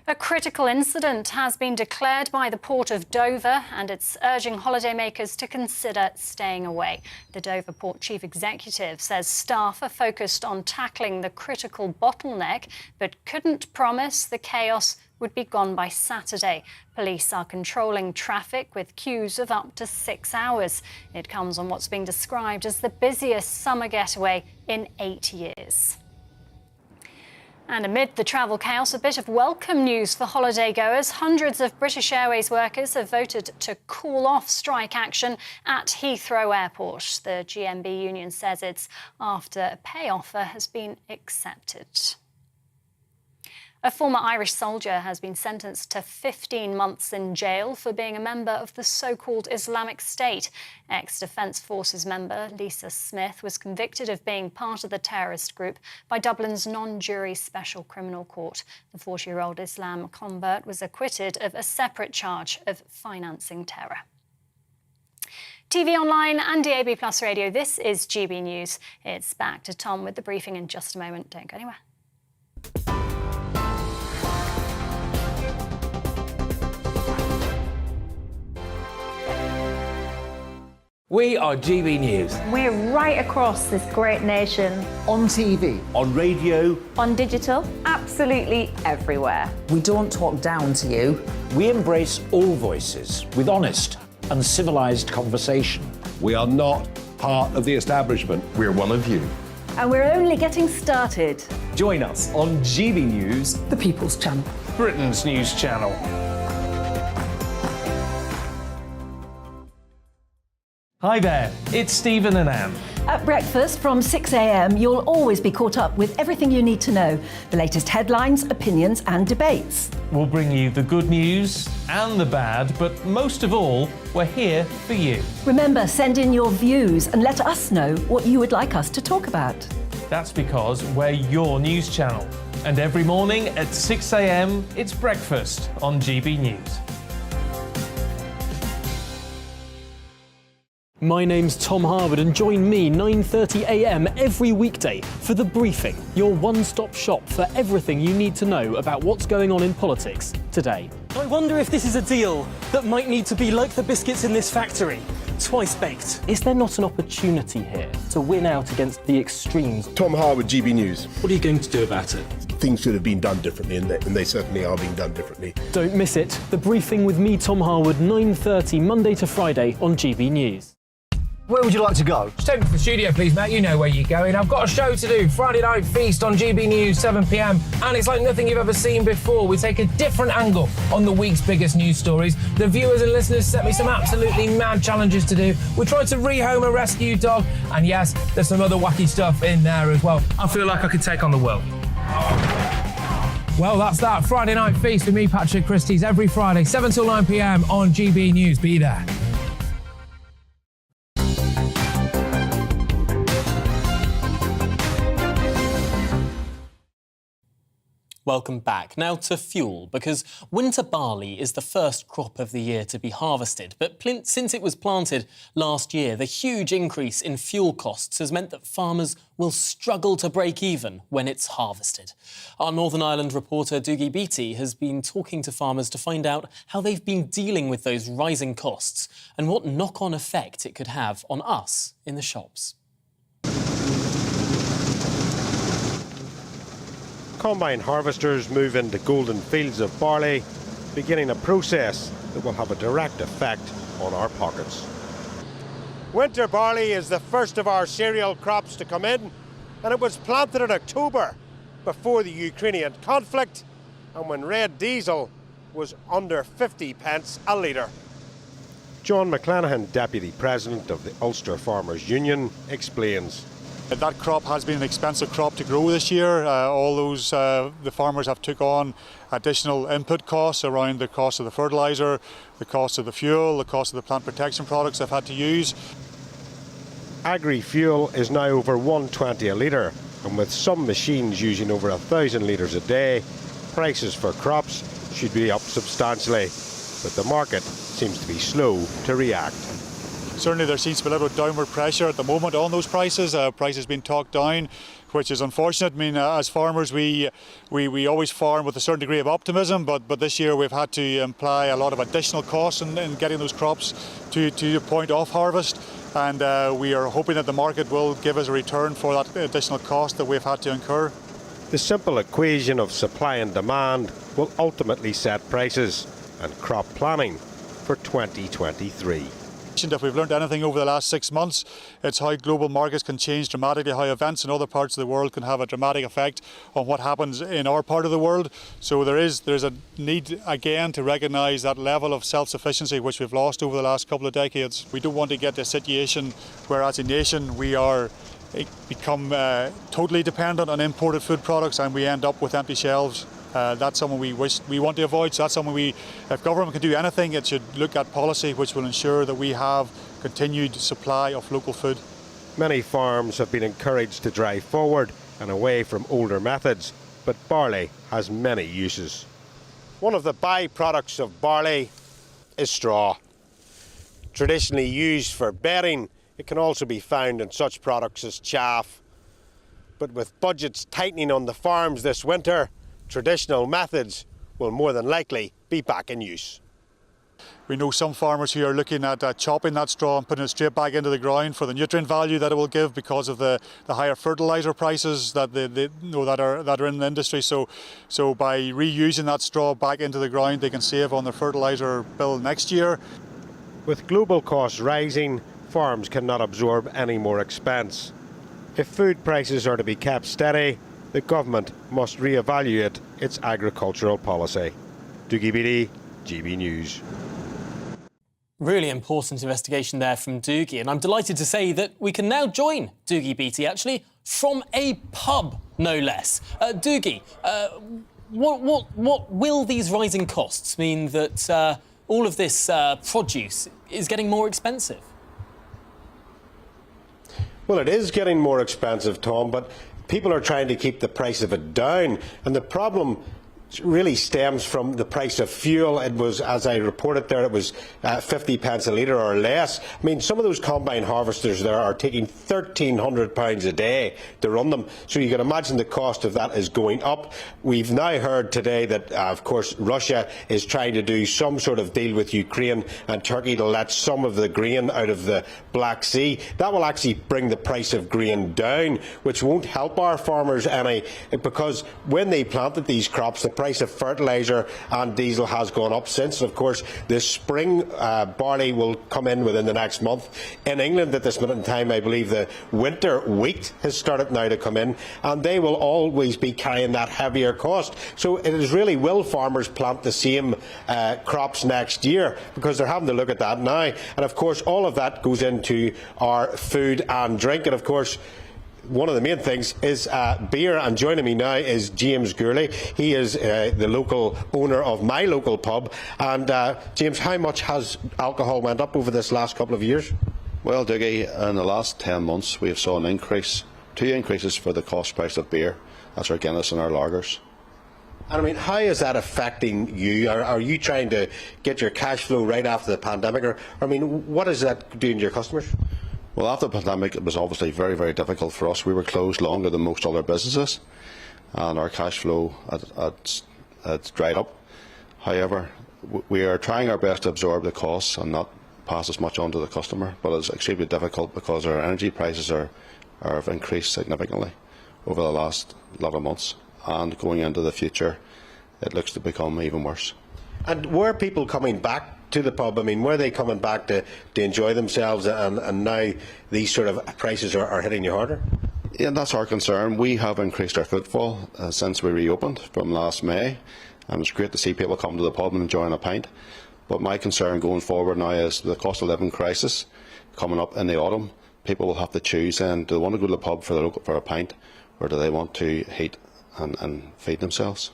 A critical incident has been declared by the Port of Dover and it's urging holidaymakers to consider staying away. The Dover Port Chief Executive says staff are focused on tackling the critical bottleneck but couldn't promise the chaos would be gone by Saturday. Police are controlling traffic with queues of up to 6 hours. It comes on what's being described as the busiest summer getaway in 8 years. And amid the travel chaos, a bit of welcome news for holidaygoers. Hundreds of British Airways workers have voted to call off strike action at Heathrow Airport. The GMB union says it's after a pay offer has been accepted. A former Irish soldier has been sentenced to 15 months in jail for being a member of the so-called Islamic State. Ex-Defence Forces member Lisa Smith was convicted of being part of the terrorist group by Dublin's non-jury Special Criminal Court. The 40-year-old Islam convert was acquitted of a separate charge of financing terror. TV online and DAB Plus Radio, this is GB News. It's back to Tom with the briefing in just a moment. Don't go anywhere. We are GB News. We're right across this great nation. On TV. On radio. On digital. Absolutely everywhere. We don't talk down to you. We embrace all voices with honest and civilised conversation. We are not part of the establishment. We're one of you. And we're only getting started. Join us on GB News, The People's Channel. Britain's news channel. Hi there, it's Stephen and Anne. At breakfast from 6 a.m, you'll always be caught up with everything you need to know, the latest headlines, opinions and debates. We'll bring you the good news and the bad, but most of all, we're here for you. Remember, send in your views and let us know what you would like us to talk about. That's because we're your news channel. And every morning at 6 a.m, it's breakfast on GB News. My name's Tom Harwood, and join me 9:30 a.m. every weekday for The Briefing, your one-stop shop for everything you need to know about what's going on in politics today. I wonder if this is a deal that might need to be like the biscuits in this factory, twice baked. Is there not an opportunity here to win out against the extremes? Tom Harwood, GB News. What are you going to do about it? Things should have been done differently, and they certainly are being done differently. Don't miss it. The Briefing with me, Tom Harwood, 9:30 Monday to Friday on GB News. Where would you like to go? Just take me to the studio, please, Matt. You know where you're going. I've got a show to do. Friday Night Feast on GB News, 7 p.m. And it's like nothing you've ever seen before. We take a different angle on the week's biggest news stories. The viewers and listeners set me some absolutely mad challenges to do. We tried to rehome a rescue dog. And yes, there's some other wacky stuff in there as well. I feel like I could take on the world. Well, that's that. Friday Night Feast with me, Patrick Christie's, every Friday, 7 till 9 p.m. on GB News. Be there. Welcome back. Now to fuel, because winter barley is the first crop of the year to be harvested. But since it was planted last year, the huge increase in fuel costs has meant that farmers will struggle to break even when it's harvested. Our Northern Ireland reporter Dougie Beattie has been talking to farmers to find out how they've been dealing with those rising costs and what knock-on effect it could have on us in the shops. Combine harvesters move into golden fields of barley, beginning a process that will have a direct effect on our pockets. Winter barley is the first of our cereal crops to come in, and it was planted in October before the Ukrainian conflict and when red diesel was under 50 pence a litre. John McClanahan, Deputy President of the Ulster Farmers Union, explains. That crop has been an expensive crop to grow this year. The farmers have took on additional input costs around the cost of the fertiliser, the cost of the fuel, the cost of the plant protection products they've had to use. Agri-fuel is now over $1.20 a litre, and with some machines using over 1,000 litres a day, prices for crops should be up substantially, but the market seems to be slow to react. Certainly there seems to be a little downward pressure at the moment on those prices. Prices being talked down, which is unfortunate. I mean, as farmers, we always farm with a certain degree of optimism, but this year we've had to imply a lot of additional costs in getting those crops to the point of harvest. And we are hoping that the market will give us a return for that additional cost that we've had to incur. The simple equation of supply and demand will ultimately set prices and crop planning for 2023. If we've learned anything over the last 6 months, it's how global markets can change dramatically, how events in other parts of the world can have a dramatic effect on what happens in our part of the world. So there's a need again to recognise that level of self-sufficiency which we've lost over the last couple of decades. We don't want to get to a situation where as a nation we become totally dependent on imported food products and we end up with empty shelves. That's something we want to avoid. So that's something if government can do anything, it should look at policy which will ensure that we have continued supply of local food. Many farms have been encouraged to drive forward and away from older methods, but barley has many uses. One of the byproducts of barley is straw. Traditionally used for bedding, it can also be found in such products as chaff. But with budgets tightening on the farms this winter, traditional methods will more than likely be back in use. We know some farmers who are looking at chopping that straw and putting it straight back into the ground for the nutrient value that it will give because of the higher fertiliser prices that that are in the industry. So by reusing that straw back into the ground, they can save on their fertiliser bill next year. With global costs rising, farms cannot absorb any more expense. If food prices are to be kept steady, the government must re-evaluate its agricultural policy. Dougie Beattie, GB News. Really important investigation there from Dougie, and I'm delighted to say that we can now join Dougie Beattie, actually, from a pub, no less. Dougie, what will these rising costs mean that all of this produce is getting more expensive? Well, it is getting more expensive, Tom, but people are trying to keep the price of it down, and the problem really stems from the price of fuel. It was, as I reported there, it was 50 pence a litre or less. I mean, some of those combine harvesters there are taking £1,300 a day to run them, so you can imagine the cost of that is going up. We've now heard today that, of course, Russia is trying to do some sort of deal with Ukraine and Turkey to let some of the grain out of the Black Sea. That will actually bring the price of grain down, which won't help our farmers any, because when they planted these crops, the price of fertiliser and diesel has gone up since. And of course, the spring barley will come in within the next month. In England at this minute in time, I believe the winter wheat has started now to come in, and they will always be carrying that heavier cost. So it is really, will farmers plant the same crops next year? Because they're having to look at that now. And of course, all of that goes into our food and drink. And of course, one of the main things is beer, and joining me now is James Gourley. He is the local owner of my local pub. And James, how much has alcohol went up over this last couple of years? Well, Dougie, in the last 10 months we have saw an increase, 2 increases for the cost price of beer. That's our Guinness and our lagers. And I mean, how is that affecting you? Are you trying to get your cash flow right after the pandemic? Or I mean, what is that doing to your customers? Well, after the pandemic, it was obviously very, very difficult for us. We were closed longer than most other businesses, and our cash flow had dried up. However, we are trying our best to absorb the costs and not pass as much on to the customer, but it's extremely difficult because our energy prices have increased significantly over the last lot of months, and going into the future, it looks to become even worse. And were people coming back to the pub? I mean, were they coming back to enjoy themselves, and now these sort of prices are hitting you harder? Yeah, that's our concern. We have increased our footfall since we reopened from last May, and it's great to see people come to the pub and enjoying a pint. But my concern going forward now is the cost of living crisis coming up in the autumn. People will have to choose then, do they want to go to the pub for a pint, or do they want to heat and feed themselves?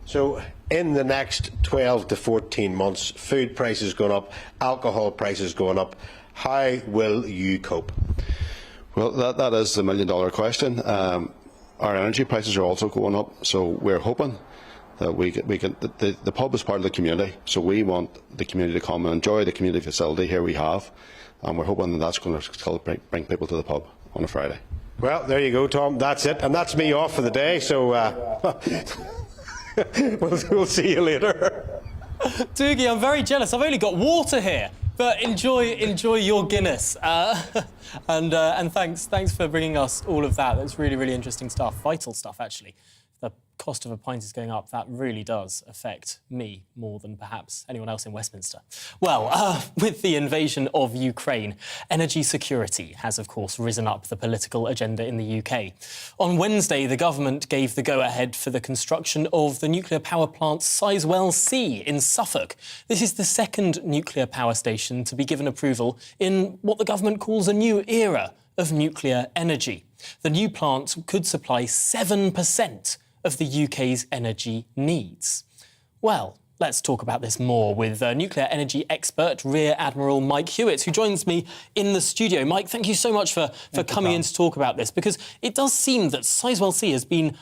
So in the next 12 to 14 months, food prices going up, alcohol prices going up. How will you cope? Well, that is the million-dollar question. Our energy prices are also going up, so we're hoping that we can. The pub is part of the community, so we want the community to come and enjoy the community facility here we have, and we're hoping that that's going to still bring people to the pub on a Friday. Well, there you go, Tom. That's it, and that's me off for the day. So. We'll see you later. Doogie, I'm very jealous. I've only got water here, but enjoy your Guinness. And thanks for bringing us all of that. That's really, really interesting stuff. Vital stuff, actually. The cost of a pint is going up. That really does affect me more than perhaps anyone else in Westminster. Well, with the invasion of Ukraine, energy security has, of course, risen up the political agenda in the UK. On Wednesday, the government gave the go-ahead for the construction of the nuclear power plant Sizewell C in Suffolk. This is the second nuclear power station to be given approval in what the government calls a new era of nuclear energy. The new plant could supply 7% of the UK's energy needs. Well, let's talk about this more with nuclear energy expert Rear Admiral Mike Hewitt, who joins me in the studio. Mike, thank you so much for coming in to talk about this, because it does seem that Sizewell C has been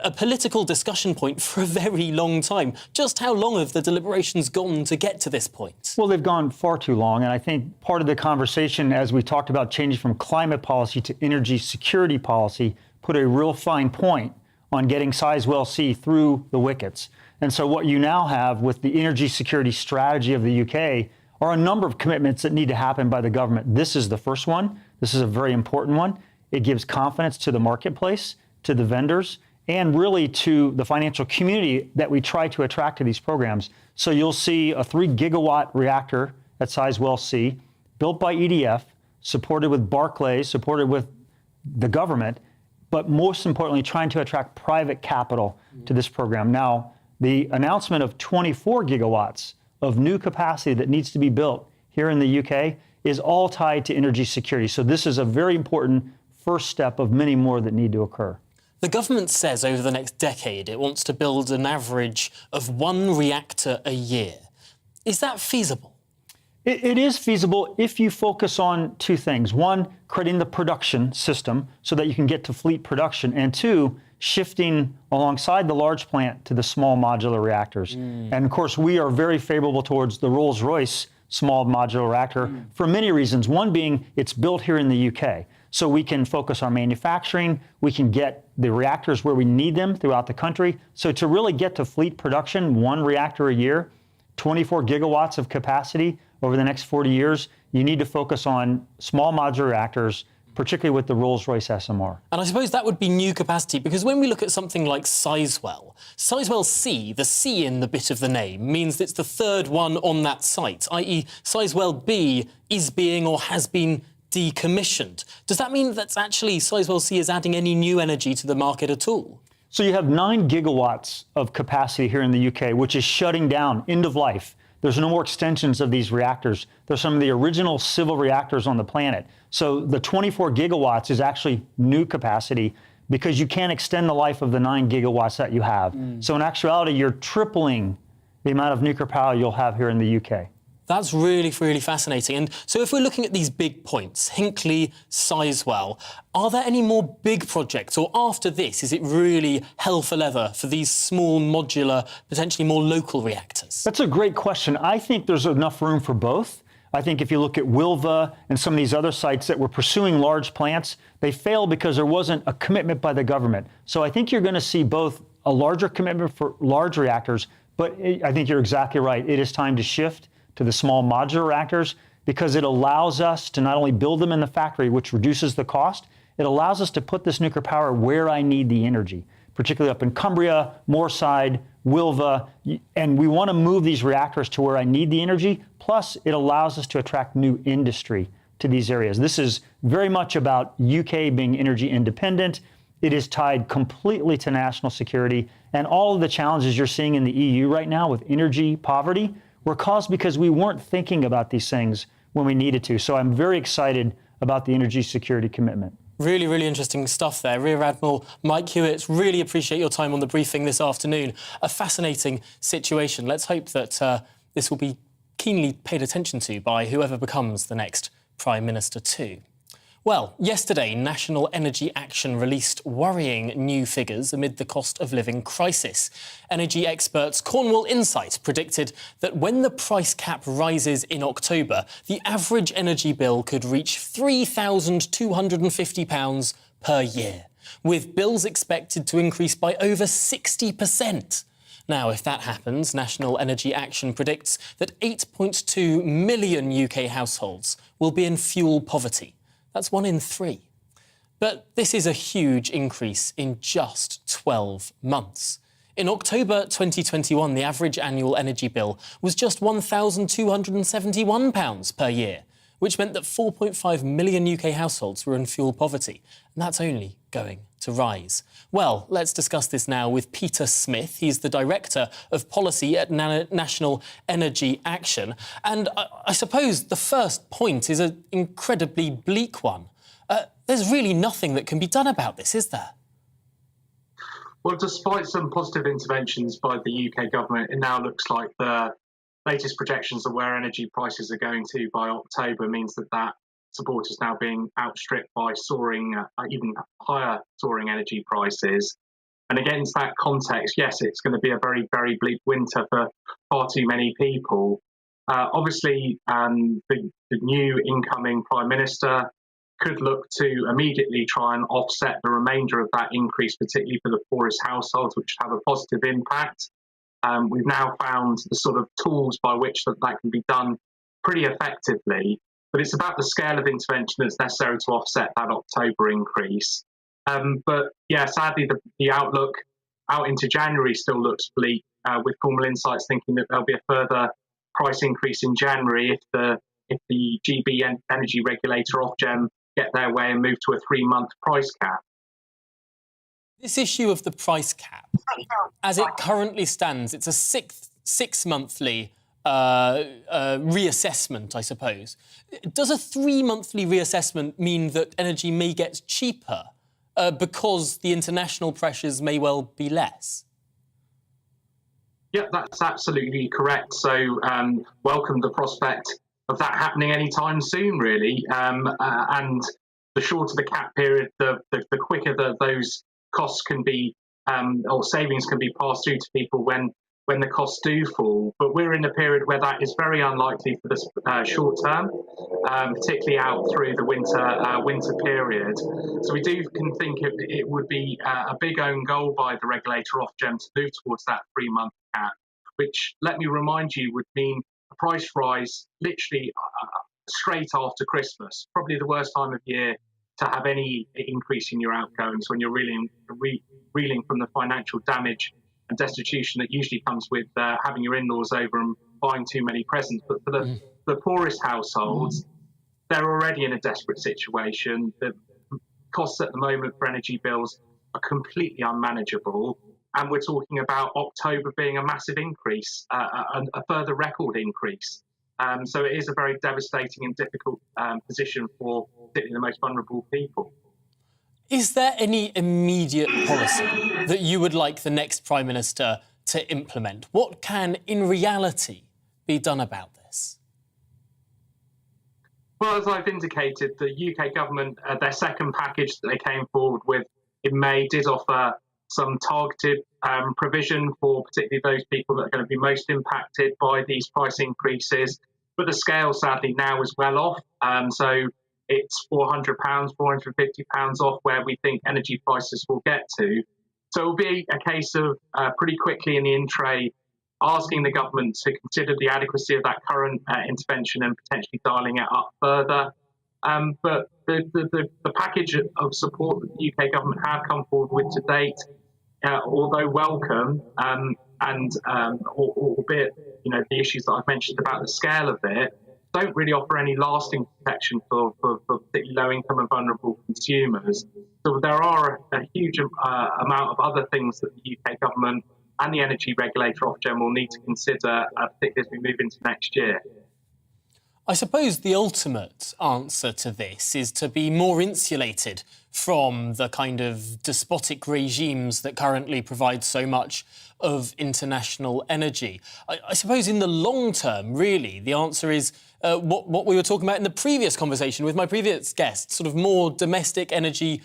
a political discussion point for a very long time. Just how long have the deliberations gone to get to this point? Well, they've gone far too long, and I think part of the conversation, as we talked about changing from climate policy to energy security policy, put a real fine point on getting Sizewell C through the wickets. And so what you now have with the energy security strategy of the UK are a number of commitments that need to happen by the government. This is the first one. This is a very important one. It gives confidence to the marketplace, to the vendors, and really to the financial community that we try to attract to these programs. So you'll see a 3-gigawatt reactor at Sizewell C, built by EDF, supported with Barclays, supported with the government, but most importantly, trying to attract private capital to this program. Now, the announcement of 24 gigawatts of new capacity that needs to be built here in the UK is all tied to energy security. So this is a very important first step of many more that need to occur. The government says over the next decade it wants to build an average of 1 reactor a year. Is that feasible? It is feasible if you focus on two things. One, creating the production system so that you can get to fleet production. And two, shifting alongside the large plant to the small modular reactors. And of course, we are very favorable towards the Rolls-Royce small modular reactor for many reasons. One being it's built here in the UK. So we can focus our manufacturing, we can get the reactors where we need them throughout the country. So to really get to fleet production, 1 reactor a year, 24 gigawatts of capacity over the next 40 years, you need to focus on small modular reactors, particularly with the Rolls-Royce SMR. And I suppose that would be new capacity, because when we look at something like Sizewell, Sizewell C, the C in the bit of the name, means it's the third one on that site, i.e. Sizewell B is being or has been decommissioned. Does that mean that actually Sizewell C is adding any new energy to the market at all? So you have 9 gigawatts of capacity here in the UK, which is shutting down, end of life. There's no more extensions of these reactors. They're some of the original civil reactors on the planet. So the 24 gigawatts is actually new capacity because you can't extend the life of the 9 gigawatts that you have. So in actuality, you're tripling the amount of nuclear power you'll have here in the UK. That's really, really fascinating. And so if we're looking at these big points, Hinkley, Sizewell, are there any more big projects? Or after this, is it really hell for leather for these small, modular, potentially more local reactors? That's a great question. I think there's enough room for both. I think if you look at Wilva and some of these other sites that were pursuing large plants, they failed because there wasn't a commitment by the government. So I think you're going to see both a larger commitment for large reactors, but I think you're exactly right. It is time to shift to the small modular reactors because it allows us to not only build them in the factory, which reduces the cost, it allows us to put this nuclear power where I need the energy, particularly up in Cumbria, Moorside, Wilva, and we want to move these reactors to where I need the energy. Plus, it allows us to attract new industry to these areas. This is very much about UK being energy independent. It is tied completely to national security, and all of the challenges you're seeing in the EU right now with energy poverty were caused because we weren't thinking about these things when we needed to. So I'm very excited about the energy security commitment. Really, really interesting stuff there. Rear Admiral Mike Hewitt, really appreciate your time on the briefing this afternoon. A fascinating situation. Let's hope that this will be keenly paid attention to by whoever becomes the next Prime Minister too. Well, yesterday, National Energy Action released worrying new figures amid the cost of living crisis. Energy experts Cornwall Insight predicted that when the price cap rises in October, the average energy bill could reach £3,250 per year, with bills expected to increase by over 60%. Now, if that happens, National Energy Action predicts that 8.2 million UK households will be in fuel poverty. That's 1 in 3. But this is a huge increase in just 12 months. In October 2021, the average annual energy bill was just £1,271 per year, which meant that 4.5 million UK households were in fuel poverty. And that's only going to rise. Well, let's discuss this now with Peter Smith. He's the Director of Policy at National Energy Action. And I suppose the first point is an incredibly bleak one. There's really nothing that can be done about this, is there? Well, despite some positive interventions by the UK government, it now looks like the latest projections of where energy prices are going to by October means that support is now being outstripped by soaring, even higher soaring energy prices. And against that context, yes, it's going to be a very, very bleak winter for far too many people. Obviously, the new incoming Prime Minister could look to immediately try and offset the remainder of that increase, particularly for the poorest households, which have a positive impact. We've now found the sort of tools by which that can be done pretty effectively. But it's about the scale of intervention that's necessary to offset that October increase. But yeah, sadly, the outlook out into January still looks bleak, with Cornwall Insights thinking that there'll be a further price increase in January if the GB energy regulator Ofgem get their way and move to a 3-month price cap. This issue of the price cap, as it currently stands, it's a six-monthly reassessment, I suppose. Does a 3-monthly reassessment mean that energy may get cheaper because the international pressures may well be less? Yeah, that's absolutely correct. So welcome the prospect that happening anytime soon, really. And the shorter the cap period, the quicker those costs can be or savings can be passed through to people when the costs do fall. But we're in a period where that is very unlikely for the short term, particularly out through the winter period. So we do think it would be a big own goal by the regulator Ofgem to move towards that 3-month cap, which, let me remind you, would mean a price rise literally straight after Christmas, probably the worst time of year to have any increase in your outgoings when you're reeling from the financial damage and destitution that usually comes with having your in-laws over and buying too many presents. But for the poorest households, they're already in a desperate situation. The costs at the moment for energy bills are completely unmanageable. And we're talking about October being a massive increase, a further record increase. So it is a very devastating and difficult position for particularly the most vulnerable people. Is there any immediate policy that you would like the next Prime Minister to implement? What can, in reality, be done about this? Well, as I've indicated, the UK government, their second package that they came forward with in May did offer some targeted provision for particularly those people that are going to be most impacted by these price increases. But the scale, sadly, now is well off. So it's £400, £450 off where we think energy prices will get to. So it will be a case of pretty quickly in the in-tray asking the government to consider the adequacy of that current intervention and potentially dialing it up further. But the package of support that the UK government have come forward with to date, although welcome, and albeit the issues that I've mentioned about the scale of it, don't really offer any lasting protection for particularly low-income and vulnerable consumers. So there are a huge amount of other things that the UK government and the energy regulator Ofgem will need to consider, particularly as we move into next year. I suppose the ultimate answer to this is to be more insulated from the kind of despotic regimes that currently provide so much of international energy. I suppose in the long term, really, the answer is what we were talking about in the previous conversation with my previous guest, sort of more domestic energy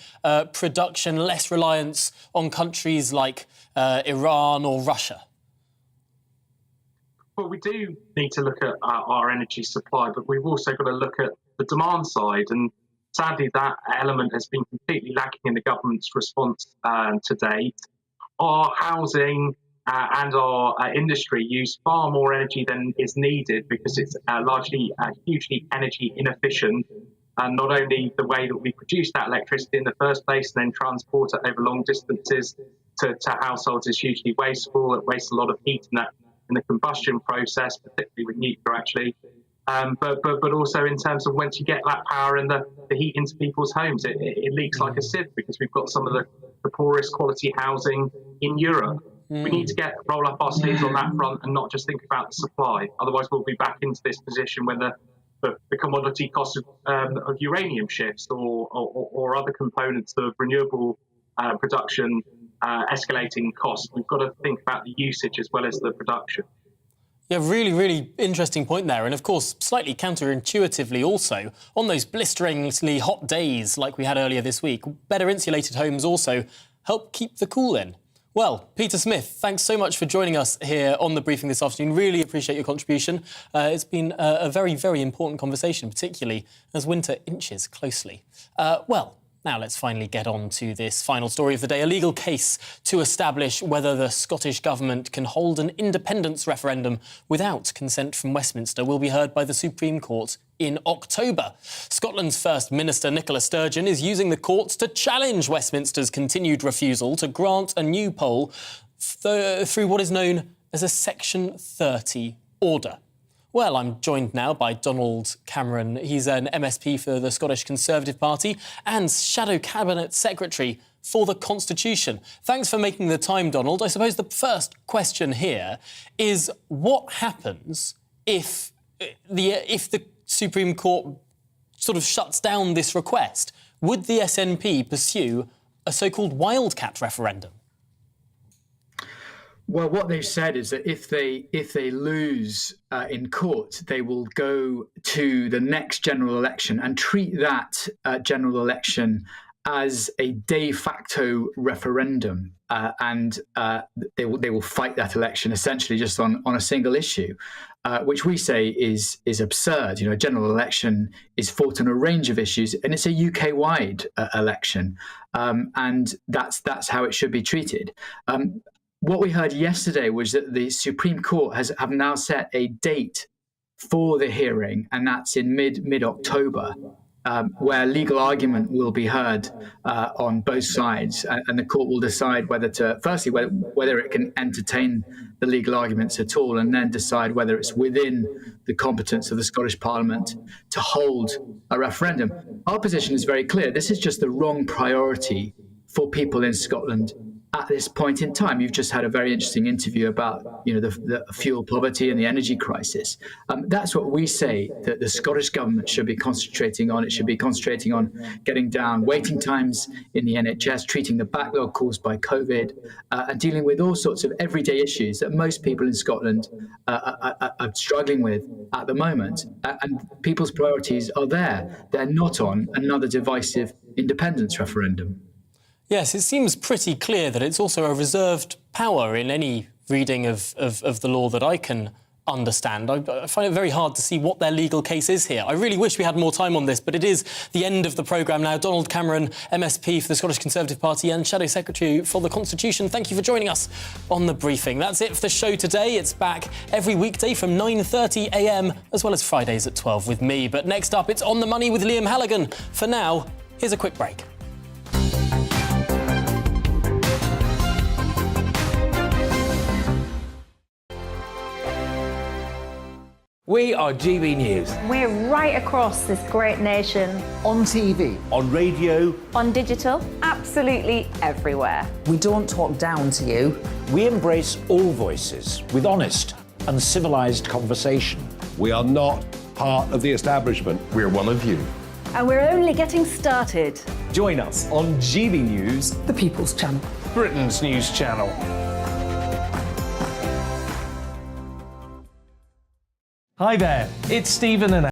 production, less reliance on countries like Iran or Russia. Well, we do need to look at our energy supply, but we've also got to look at the demand side. And sadly, that element has been completely lacking in the government's response to date. Our housing and our industry use far more energy than is needed because it's largely hugely energy inefficient. And not only the way that we produce that electricity in the first place and then transport it over long distances to households is hugely wasteful. It wastes a lot of heat in the combustion process, particularly with nuclear, actually. But also in terms of once you get that power and the heat into people's homes, it leaks like a sieve because we've got some of the poorest quality housing in Europe. We need to roll up our sleeves on that front and not just think about the supply. Otherwise, we'll be back into this position when the commodity cost of uranium shifts or other components of renewable production escalating costs. We've got to think about the usage as well as the production. Yeah, really, really interesting point there. And of course, slightly counterintuitively also, on those blisteringly hot days like we had earlier this week, better insulated homes also help keep the cool in. Well, Peter Smith, thanks so much for joining us here on The Briefing this afternoon. Really appreciate your contribution. It's been a very, very important conversation, particularly as winter inches closely. Now let's finally get on to this final story of the day. A legal case to establish whether the Scottish Government can hold an independence referendum without consent from Westminster will be heard by the Supreme Court in October. Scotland's First Minister Nicola Sturgeon is using the courts to challenge Westminster's continued refusal to grant a new poll through what is known as a Section 30 order. Well, I'm joined now by Donald Cameron. He's an MSP for the Scottish Conservative Party and Shadow Cabinet Secretary for the Constitution. Thanks for making the time, Donald. I suppose the first question here is what happens if the Supreme Court sort of shuts down this request? Would the SNP pursue a so-called wildcat referendum? Well, what they've said is that if they lose in court, they will go to the next general election and treat that general election as a de facto referendum, and they will fight that election essentially just on a single issue, which we say is absurd. A general election is fought on a range of issues, and it's a UK-wide election, and that's how it should be treated. What we heard yesterday was that the Supreme Court have now set a date for the hearing, and that's in mid-October, where legal argument will be heard on both sides, and the court will decide whether it can entertain the legal arguments at all, and then decide whether it's within the competence of the Scottish Parliament to hold a referendum. Our position is very clear. This is just the wrong priority for people in Scotland at this point in time. You've just had a very interesting interview about the fuel poverty and the energy crisis. That's what we say that the Scottish government should be concentrating on. It should be concentrating on getting down waiting times in the NHS, treating the backlog caused by COVID, and dealing with all sorts of everyday issues that most people in Scotland are struggling with at the moment. And people's priorities are there. They're not on another divisive independence referendum. Yes, it seems pretty clear that it's also a reserved power in any reading of the law that I can understand. I find it very hard to see what their legal case is here. I really wish we had more time on this, but it is the end of the programme now. Donald Cameron, MSP for the Scottish Conservative Party and Shadow Secretary for the Constitution, thank you for joining us on The Briefing. That's it for the show today. It's back every weekday from 9:30 a.m, as well as Fridays at 12 with me. But next up, it's On the Money with Liam Halligan. For now, here's a quick break. We are GB News. We're right across this great nation. On TV. On radio. On digital. Absolutely everywhere. We don't talk down to you. We embrace all voices with honest and civilised conversation. We are not part of the establishment. We're one of you. And we're only getting started. Join us on GB News, the People's Channel. Britain's news channel. Hi there, it's Stephen and